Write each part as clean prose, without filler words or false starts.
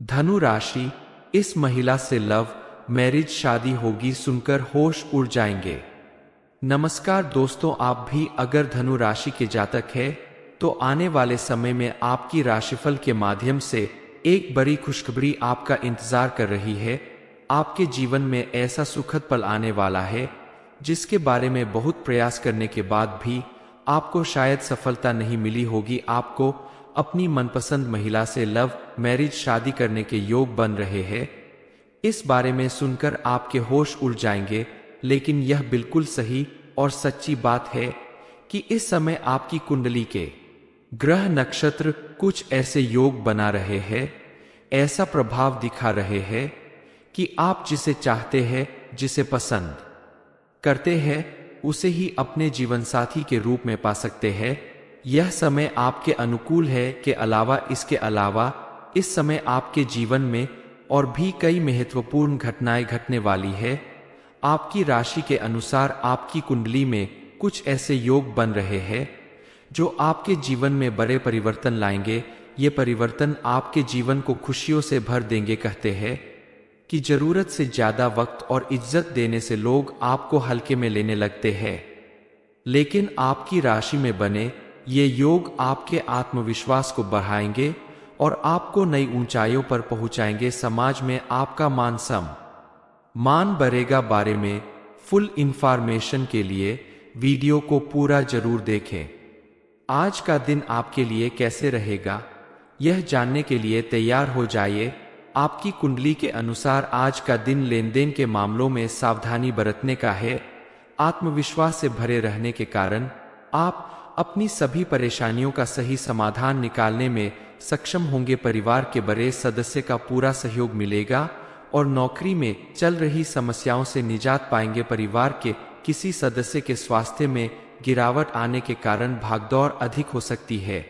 धनु राशि, इस महिला से लव मैरिज शादी होगी सुनकर होश उड़ जाएंगे। नमस्कार दोस्तों, आप भी अगर धनु राशि के जातक है तो आने वाले समय में आपकी राशिफल के माध्यम से एक बड़ी खुशखबरी आपका इंतजार कर रही है। आपके जीवन में ऐसा सुखद पल आने वाला है जिसके बारे में बहुत प्रयास करने के बाद भी आपको शायद सफलता नहीं मिली होगी। आपको अपनी मनपसंद महिला से लव मैरिज शादी करने के योग बन रहे हैं। इस बारे में सुनकर आपके होश उड़ जाएंगे, लेकिन यह बिल्कुल सही और सच्ची बात है कि इस समय आपकी कुंडली के ग्रह नक्षत्र कुछ ऐसे योग बना रहे हैं, ऐसा प्रभाव दिखा रहे हैं कि आप जिसे चाहते हैं, जिसे पसंद करते हैं, उसे ही अपने जीवन साथी के रूप में पा सकते हैं। यह समय आपके अनुकूल है के अलावा इसके अलावा इस समय आपके जीवन में और भी कई महत्वपूर्ण घटनाएं घटने वाली है। आपकी राशि के अनुसार आपकी कुंडली में कुछ ऐसे योग बन रहे हैं जो आपके जीवन में बड़े परिवर्तन लाएंगे। ये परिवर्तन आपके जीवन को खुशियों से भर देंगे। कहते हैं कि जरूरत से ज्यादा वक्त और इज्जत देने से लोग आपको हल्के में लेने लगते हैं, लेकिन आपकी राशि में बने ये योग आपके आत्मविश्वास को बढ़ाएंगे और आपको नई ऊंचाइयों पर पहुंचाएंगे। समाज में आपका मान बढ़ेगा। बारे में फुल इंफॉर्मेशन के लिए वीडियो को पूरा जरूर देखें। आज का दिन आपके लिए कैसे रहेगा, यह जानने के लिए तैयार हो जाइए। आपकी कुंडली के अनुसार आज का दिन लेन देन के मामलों में सावधानी बरतने का है। आत्मविश्वास से भरे रहने के कारण आप अपनी सभी परेशानियों का सही समाधान निकालने में सक्षम होंगे। परिवार के बड़े सदस्य का पूरा सहयोग मिलेगा और नौकरी में चल रही समस्याओं से निजात पाएंगे। परिवार के किसी सदस्य के स्वास्थ्य में गिरावट आने के कारण भागदौड़ अधिक हो सकती है,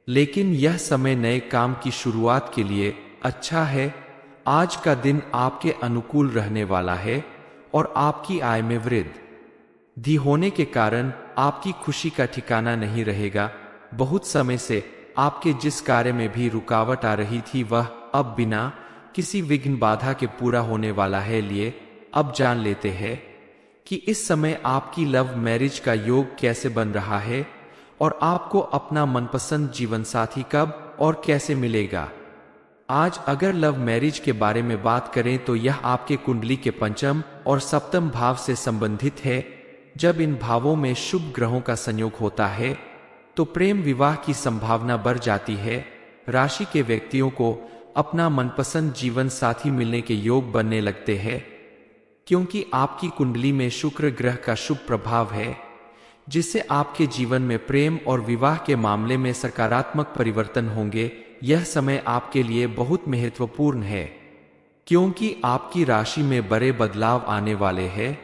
लेकिन यह समय नए काम की शुरुआत के लिए अच्छा है। आज का दिन आपके अनुकूल रहने वाला है और आपकी आय में वृद्धि होने के कारण आपकी खुशी का ठिकाना नहीं रहेगा। बहुत समय से आपके जिस कार्य में भी रुकावट आ रही थी वह अब बिना किसी विघ्न बाधा के पूरा होने वाला है। लिए अब जान लेते हैं कि इस समय आपकी लव मैरिज का योग कैसे बन रहा है और आपको अपना मनपसंद जीवन साथी कब और कैसे मिलेगा। आज अगर लव मैरिज के बारे में बात करें तो यह आपके कुंडली के पंचम और सप्तम भाव से संबंधित है। जब इन भावों में शुभ ग्रहों का संयोग होता है तो प्रेम विवाह की संभावना बढ़ जाती है। राशि के व्यक्तियों को अपना मनपसंद जीवन साथी मिलने के योग बनने लगते हैं, क्योंकि आपकी कुंडली में शुक्र ग्रह का शुभ प्रभाव है, जिससे आपके जीवन में प्रेम और विवाह के मामले में सकारात्मक परिवर्तन होंगे। यह समय आपके लिए बहुत महत्वपूर्ण है, क्योंकि आपकी राशि में बड़े बदलाव आने वाले हैं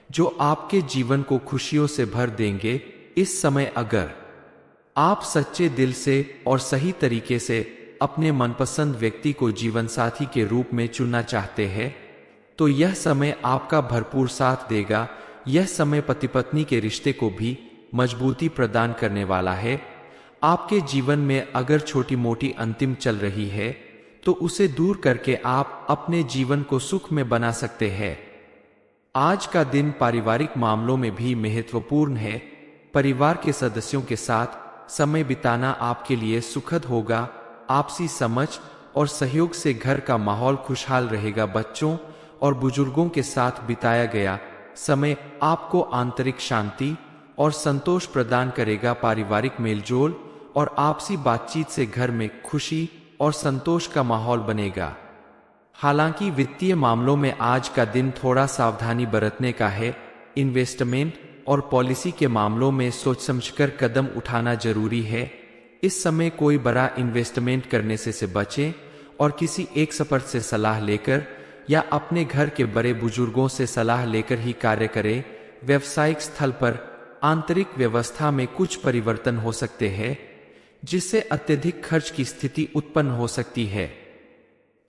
जो आपके जीवन को खुशियों से भर देंगे। इस समय अगर आप सच्चे दिल से और सही तरीके से अपने मनपसंद व्यक्ति को जीवन साथी के रूप में चुनना चाहते हैं तो यह समय आपका भरपूर साथ देगा। यह समय पति पत्नी के रिश्ते को भी मजबूती प्रदान करने वाला है। आपके जीवन में अगर छोटी मोटी अंतिम चल रही है तो उसे दूर करके आप अपने जीवन को सुख में बना सकते हैं। आज का दिन पारिवारिक मामलों में भी महत्वपूर्ण है। परिवार के सदस्यों के साथ समय बिताना आपके लिए सुखद होगा। आपसी समझ और सहयोग से घर का माहौल खुशहाल रहेगा। बच्चों और बुजुर्गों के साथ बिताया गया समय आपको आंतरिक शांति और संतोष प्रदान करेगा। पारिवारिक मेलजोल और आपसी बातचीत से घर में खुशी और संतोष का माहौल बनेगा। हालांकि वित्तीय मामलों में आज का दिन थोड़ा सावधानी बरतने का है। इन्वेस्टमेंट और पॉलिसी के मामलों में सोच समझकर कदम उठाना जरूरी है। इस समय कोई बड़ा इन्वेस्टमेंट करने से बचें और किसी एक एक्सपर्ट से सलाह लेकर या अपने घर के बड़े बुजुर्गों से सलाह लेकर ही कार्य करें। व्यवसायिक स्थल पर आंतरिक व्यवस्था में कुछ परिवर्तन हो सकते हैं, जिससे अत्यधिक खर्च की स्थिति उत्पन्न हो सकती है।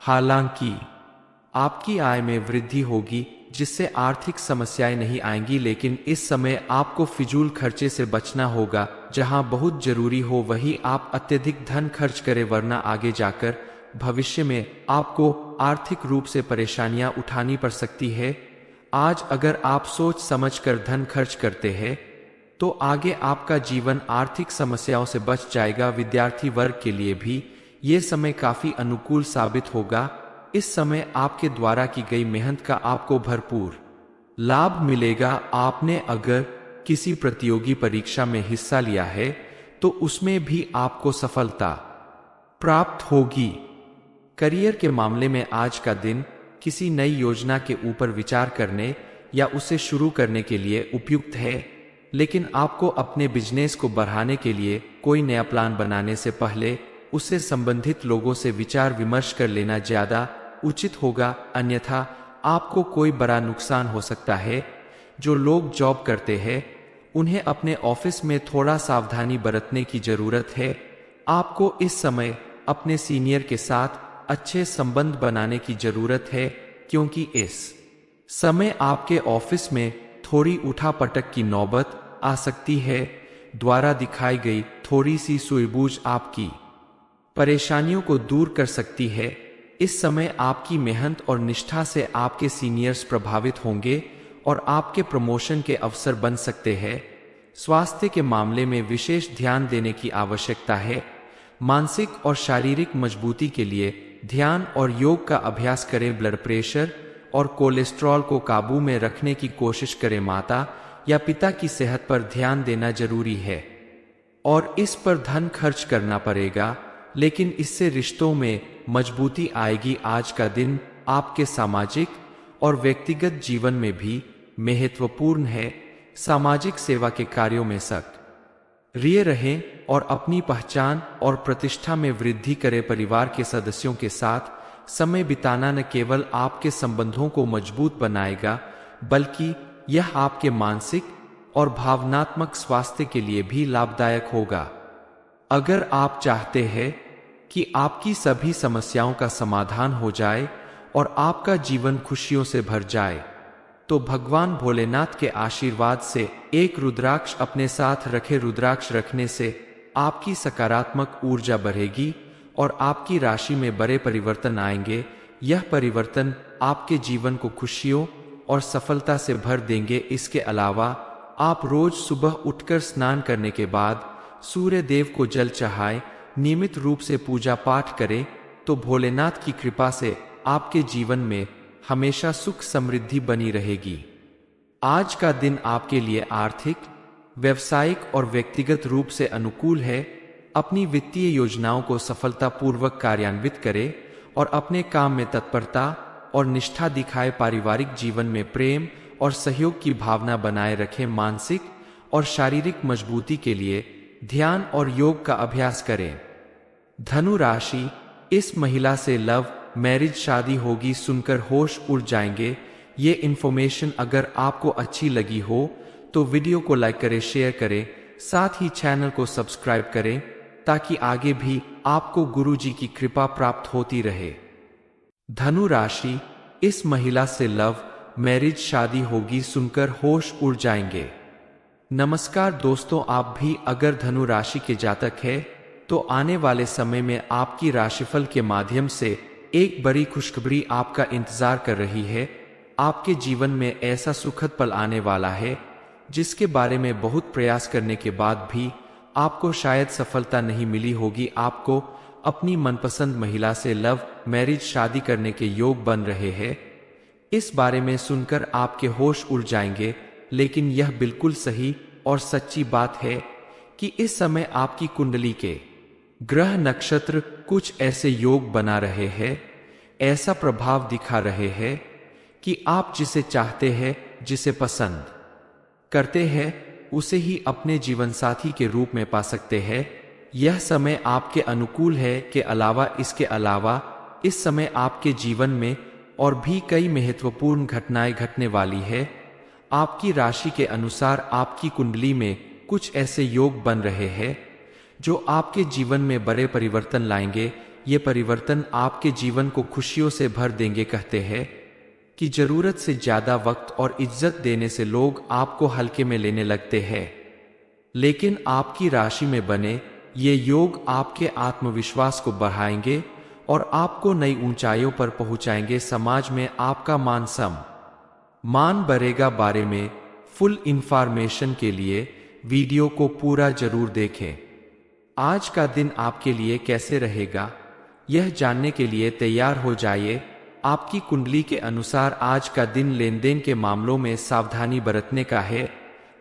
हालांकि आपकी आय में वृद्धि होगी, जिससे आर्थिक समस्याएं नहीं आएंगी, लेकिन इस समय आपको फिजूल खर्चे से बचना होगा। जहां बहुत जरूरी हो वहीं आप अत्यधिक धन खर्च करें, वरना आगे जाकर भविष्य में आपको आर्थिक रूप से परेशानियां उठानी पड़ सकती है। आज अगर आप सोच समझकर धन खर्च करते हैं तो आगे आपका जीवन आर्थिक समस्याओं से बच जाएगा। विद्यार्थी वर्ग के लिए भी ये समय काफी अनुकूल साबित होगा। इस समय आपके द्वारा की गई मेहनत का आपको भरपूर लाभ मिलेगा। आपने अगर किसी प्रतियोगी परीक्षा में हिस्सा लिया है तो उसमें भी आपको सफलता प्राप्त होगी। करियर के मामले में आज का दिन किसी नई योजना के ऊपर विचार करने या उसे शुरू करने के लिए उपयुक्त है, लेकिन आपको अपने बिजनेस को बढ़ाने के लिए कोई नया प्लान बनाने से पहले उससे संबंधित लोगों से विचार विमर्श कर लेना ज्यादा उचित होगा, अन्यथा आपको कोई बड़ा नुकसान हो सकता है। जो लोग जॉब करते हैं उन्हें अपने ऑफिस में थोड़ा सावधानी बरतने की जरूरत है। आपको इस समय अपने सीनियर के साथ अच्छे संबंध बनाने की जरूरत है, क्योंकि इस समय आपके ऑफिस में थोड़ी उठापटक की नौबत आ सकती है। द्वारा दिखाई गई थोड़ी सी सूझबूझ आपकी परेशानियों को दूर कर सकती है। इस समय आपकी मेहनत और निष्ठा से आपके सीनियर्स प्रभावित होंगे और आपके प्रमोशन के अवसर बन सकते हैं। स्वास्थ्य के मामले में विशेष ध्यान देने की आवश्यकता है। मानसिक और शारीरिक मजबूती के लिए ध्यान और योग का अभ्यास करें। ब्लड प्रेशर और कोलेस्ट्रॉल को काबू में रखने की कोशिश करें। माता या पिता की सेहत पर ध्यान देना जरूरी है और इस पर धन खर्च करना पड़ेगा, लेकिन इससे रिश्तों में मजबूती आएगी। आज का दिन आपके सामाजिक और व्यक्तिगत जीवन में भी महत्वपूर्ण है। सामाजिक सेवा के कार्यों में सक्रिय रहें और अपनी पहचान और प्रतिष्ठा में वृद्धि करें। परिवार के सदस्यों के साथ समय बिताना न केवल आपके संबंधों को मजबूत बनाएगा, बल्कि यह आपके मानसिक और भावनात्मक स्वास्थ्य के लिए भी लाभदायक होगा। अगर आप चाहते हैं कि आपकी सभी समस्याओं का समाधान हो जाए और आपका जीवन खुशियों से भर जाए, तो भगवान भोलेनाथ के आशीर्वाद से एक रुद्राक्ष अपने साथ रखें। रुद्राक्ष रखने से आपकी सकारात्मक ऊर्जा बढ़ेगी और आपकी राशि में बड़े परिवर्तन आएंगे। यह परिवर्तन आपके जीवन को खुशियों और सफलता से भर देंगे। इसके अलावा आप रोज सुबह उठकर स्नान करने के बाद सूर्य देव को जल चढ़ाएं, नियमित रूप से पूजा पाठ करें, तो भोलेनाथ की कृपा से आपके जीवन में हमेशा सुख समृद्धि बनी रहेगी। आज का दिन आपके लिए आर्थिक, व्यवसायिक और व्यक्तिगत रूप से अनुकूल है। अपनी वित्तीय योजनाओं को सफलतापूर्वक कार्यान्वित करें और अपने काम में तत्परता और निष्ठा दिखाए। पारिवारिक जीवन में प्रेम और सहयोग की भावना बनाए रखें। मानसिक और शारीरिक मजबूती के लिए ध्यान और योग का अभ्यास करें। धनु राशि, इस महिला से लव मैरिज शादी होगी सुनकर होश उड़ जाएंगे। ये इन्फॉर्मेशन अगर आपको अच्छी लगी हो तो वीडियो को लाइक करें, शेयर करें, साथ ही चैनल को सब्सक्राइब करें ताकि आगे भी आपको गुरुजी की कृपा प्राप्त होती रहे। धनु राशि, इस महिला से लव मैरिज शादी होगी सुनकर होश उड़ जाएंगे। नमस्कार दोस्तों, आप भी अगर धनु राशि के जातक हैं तो आने वाले समय में आपकी राशिफल के माध्यम से एक बड़ी खुशखबरी आपका इंतजार कर रही है। आपके जीवन में ऐसा सुखद पल आने वाला है जिसके बारे में बहुत प्रयास करने के बाद भी आपको शायद सफलता नहीं मिली होगी। आपको अपनी मनपसंद महिला से लव मैरिज शादी करने के योग बन रहे हैं। इस बारे में सुनकर आपके होश उड़ जाएंगे, लेकिन यह बिल्कुल सही और सच्ची बात है कि इस समय आपकी कुंडली के ग्रह नक्षत्र कुछ ऐसे योग बना रहे हैं, ऐसा प्रभाव दिखा रहे हैं कि आप जिसे चाहते हैं, जिसे पसंद करते हैं, उसे ही अपने जीवन साथी के रूप में पा सकते हैं। यह समय आपके अनुकूल है। इसके अलावा इस समय आपके जीवन में और भी कई महत्वपूर्ण घटनाएं घटने वाली है। आपकी राशि के अनुसार आपकी कुंडली में कुछ ऐसे योग बन रहे हैं जो आपके जीवन में बड़े परिवर्तन लाएंगे। ये परिवर्तन आपके जीवन को खुशियों से भर देंगे। कहते हैं कि जरूरत से ज्यादा वक्त और इज्जत देने से लोग आपको हल्के में लेने लगते हैं, लेकिन आपकी राशि में बने ये योग आपके आत्मविश्वास को बढ़ाएंगे और आपको नई ऊंचाइयों पर पहुंचाएंगे। समाज में आपका मान बढ़ेगा। बारे में फुल इंफॉर्मेशन के लिए वीडियो को पूरा जरूर देखें। आज का दिन आपके लिए कैसे रहेगा, यह जानने के लिए तैयार हो जाइए। आपकी कुंडली के अनुसार आज का दिन लेन देन के मामलों में सावधानी बरतने का है।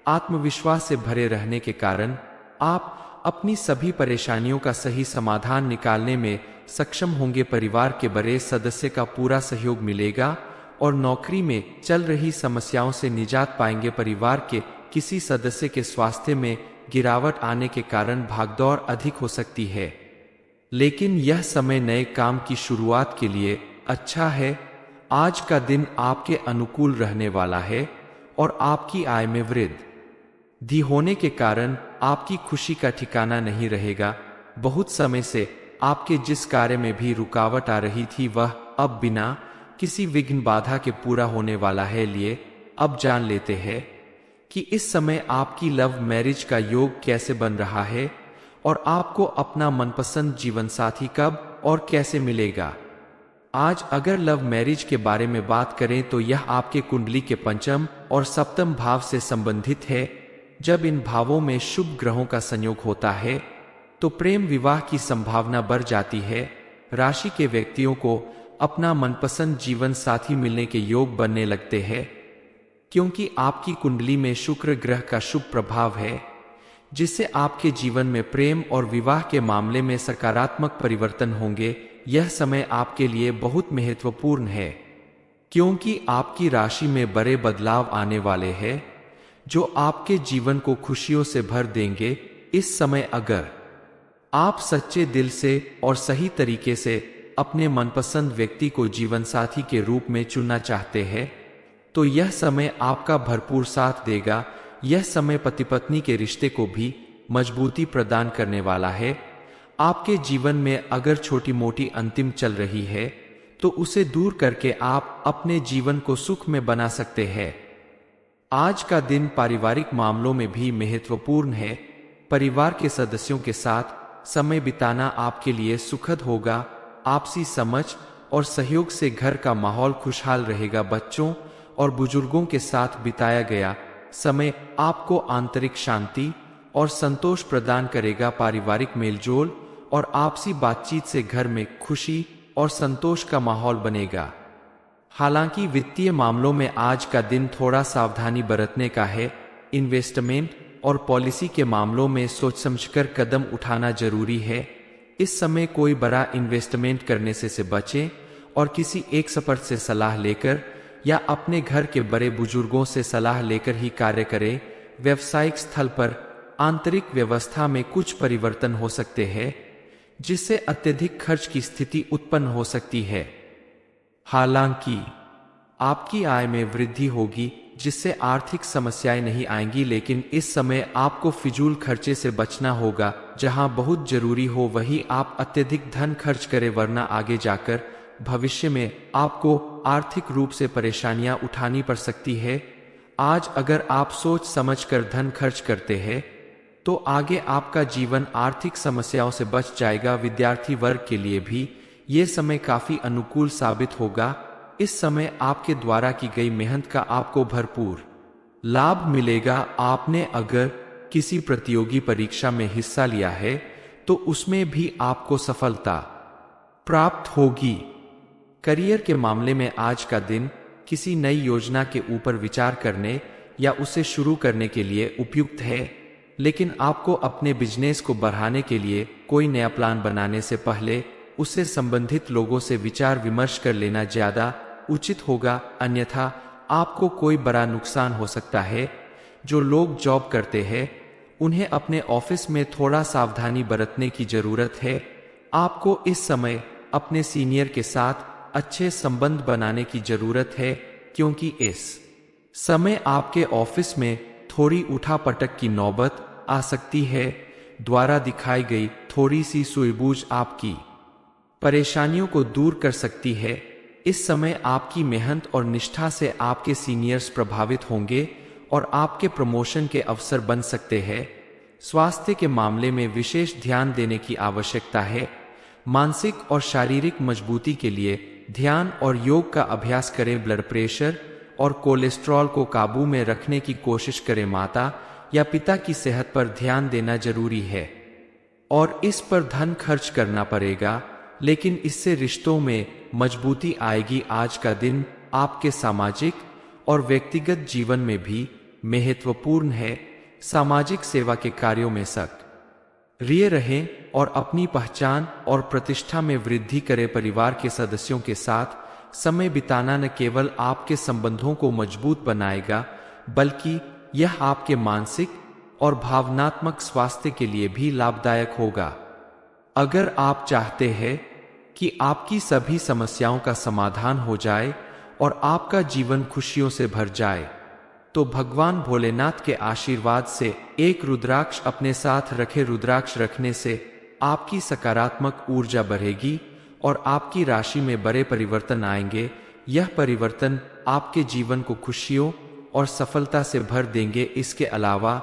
आत्मविश्वास से भरे रहने के कारण आप अपनी सभी परेशानियों का सही समाधान निकालने में सक्षम होंगे। परिवार के बड़े सदस्य का पूरा सहयोग मिलेगा और नौकरी में चल रही समस्याओं से निजात पाएंगे। परिवार के किसी सदस्य के स्वास्थ्य में गिरावट आने के कारण भागदौड़ अधिक हो सकती है, लेकिन यह समय नए काम की शुरुआत के लिए अच्छा है। आज का दिन आपके अनुकूल रहने वाला है और आपकी आय में वृद्धि होने के कारण आपकी खुशी का ठिकाना नहीं रहेगा। बहुत समय से आपके जिस कार्य में भी रुकावट आ रही थी वह अब बिना किसी विघ्न बाधा के पूरा होने वाला है। लिए अब जान लेते हैं कि इस समय आपकी लव मैरिज का योग कैसे बन रहा है और आपको अपना मनपसंद जीवन साथी कब और कैसे मिलेगा। आज अगर लव मैरिज के बारे में बात करें तो यह आपके कुंडली के पंचम और सप्तम भाव से संबंधित है। जब इन भावों में शुभ ग्रहों का संयोग होता है तो प्रेम विवाह की संभावना बढ़ जाती है। राशि के व्यक्तियों को अपना मनपसंद जीवन साथी मिलने के योग बनने लगते हैं, क्योंकि आपकी कुंडली में शुक्र ग्रह का शुभ प्रभाव है, जिससे आपके जीवन में प्रेम और विवाह के मामले में सकारात्मक परिवर्तन होंगे। यह समय आपके लिए बहुत महत्वपूर्ण है, क्योंकि आपकी राशि में बड़े बदलाव आने वाले हैं जो आपके जीवन को खुशियों से भर देंगे। इस समय अगर आप सच्चे दिल से और सही तरीके से अपने मनपसंद व्यक्ति को जीवन साथी के रूप में चुनना चाहते हैं तो यह समय आपका भरपूर साथ देगा। यह समय पति पत्नी के रिश्ते को भी मजबूती प्रदान करने वाला है। आपके जीवन में अगर छोटी मोटी अंतिम चल रही है तो उसे दूर करके आप अपने जीवन को सुख में बना सकते हैं। आज का दिन पारिवारिक मामलों में भी महत्वपूर्ण है। परिवार के सदस्यों के साथ समय बिताना आपके लिए सुखद होगा। आपसी समझ और सहयोग से घर का माहौल खुशहाल रहेगा। बच्चों और बुजुर्गों के साथ बिताया गया समय आपको आंतरिक शांति और संतोष प्रदान करेगा। पारिवारिक मेलजोल और आपसी बातचीत से घर में खुशी और संतोष का माहौल बनेगा। हालांकि वित्तीय मामलों में आज का दिन थोड़ा सावधानी बरतने का है। इन्वेस्टमेंट और पॉलिसी के मामलों में सोच समझकर कदम उठाना जरूरी है। इस समय कोई बड़ा इन्वेस्टमेंट करने से बचें और किसी एक एक्सपर्ट से सलाह लेकर या अपने घर के बड़े बुजुर्गों से सलाह लेकर ही कार्य करें। व्यवसायिक स्थल पर आंतरिक व्यवस्था में कुछ परिवर्तन हो सकते हैं, जिससे अत्यधिक खर्च की स्थिति उत्पन्न हो सकती है। हालांकि आपकी आय में वृद्धि होगी, जिससे आर्थिक समस्याएं नहीं आएंगी, लेकिन इस समय आपको फिजूल खर्चे से बचना होगा। जहां बहुत जरूरी हो वहीं आप अत्यधिक धन खर्च करें, वरना आगे जाकर भविष्य में आपको आर्थिक रूप से परेशानियां उठानी पड़ सकती है। आज अगर आप सोच समझकर धन खर्च करते हैं तो आगे आपका जीवन आर्थिक समस्याओं से बच जाएगा। विद्यार्थी वर्ग के लिए भी ये समय काफी अनुकूल साबित होगा। इस समय आपके द्वारा की गई मेहनत का आपको भरपूर लाभ मिलेगा। आपने अगर किसी प्रतियोगी परीक्षा में हिस्सा लिया है तो उसमें भी आपको सफलता प्राप्त होगी। करियर के मामले में आज का दिन किसी नई योजना के ऊपर विचार करने या उसे शुरू करने के लिए उपयुक्त है, लेकिन आपको अपने बिजनेस को बढ़ाने के लिए कोई नया प्लान बनाने से पहले उससे संबंधित लोगों से विचार विमर्श कर लेना ज्यादा उचित होगा, अन्यथा आपको कोई बड़ा नुकसान हो सकता है। जो लोग जॉब करते हैं उन्हें अपने ऑफिस में थोड़ा सावधानी बरतने की जरूरत है। आपको इस समय अपने सीनियर के साथ अच्छे संबंध बनाने की जरूरत है, क्योंकि इस समय आपके ऑफिस में थोड़ी उठापटक की नौबत आ सकती है। द्वारा दिखाई गई थोड़ी सी सूझबूझ आपकी परेशानियों को दूर कर सकती है। इस समय आपकी मेहनत और निष्ठा से आपके सीनियर्स प्रभावित होंगे और आपके प्रमोशन के अवसर बन सकते हैं। स्वास्थ्य के मामले में विशेष ध्यान देने की आवश्यकता है। मानसिक और शारीरिक मजबूती के लिए ध्यान और योग का अभ्यास करें। ब्लड प्रेशर और कोलेस्ट्रॉल को काबू में रखने की कोशिश करें। माता या पिता की सेहत पर ध्यान देना जरूरी है और इस पर धन खर्च करना पड़ेगा, लेकिन इससे रिश्तों में मजबूती आएगी। आज का दिन आपके सामाजिक और व्यक्तिगत जीवन में भी महत्वपूर्ण है। सामाजिक सेवा के कार्यों में सक्रिय रहें और अपनी पहचान और प्रतिष्ठा में वृद्धि करें। परिवार के सदस्यों के साथ समय बिताना न केवल आपके संबंधों को मजबूत बनाएगा, बल्कि यह आपके मानसिक और भावनात्मक स्वास्थ्य के लिए भी लाभदायक होगा। अगर आप चाहते हैं कि आपकी सभी समस्याओं का समाधान हो जाए और आपका जीवन खुशियों से भर जाए, तो भगवान भोलेनाथ के आशीर्वाद से एक रुद्राक्ष अपने साथ रखें। रुद्राक्ष रखने से आपकी सकारात्मक ऊर्जा बढ़ेगी और आपकी राशि में बड़े परिवर्तन आएंगे। यह परिवर्तन आपके जीवन को खुशियों और सफलता से भर देंगे। इसके अलावा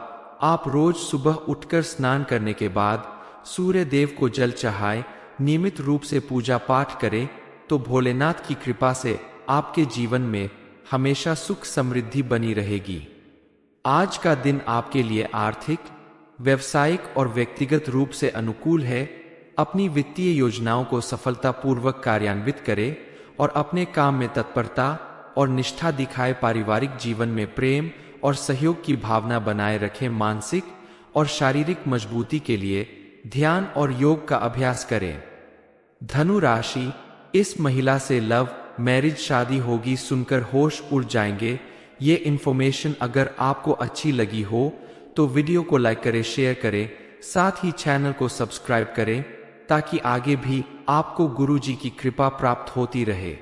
आप रोज सुबह उठकर स्नान करने के बाद सूर्य देव को जल चढ़ाएं, नियमित रूप से पूजा पाठ करें, तो भोलेनाथ की कृपा से आपके जीवन में हमेशा सुख समृद्धि बनी रहेगी। आज का दिन आपके लिए आर्थिक, व्यवसायिक और व्यक्तिगत रूप से अनुकूल है। अपनी वित्तीय योजनाओं को सफलतापूर्वक कार्यान्वित करें और अपने काम में तत्परता और निष्ठा दिखाए। पारिवारिक जीवन में प्रेम और सहयोग की भावना बनाए रखें। मानसिक और शारीरिक मजबूती के लिए ध्यान और योग का अभ्यास करें। धनु राशि, इस महिला से लव मैरिज शादी होगी सुनकर होश उड़ जाएंगे। ये इन्फॉर्मेशन अगर आपको अच्छी लगी हो तो वीडियो को लाइक करें, शेयर करें, साथ ही चैनल को सब्सक्राइब करें ताकि आगे भी आपको गुरुजी की कृपा प्राप्त होती रहे।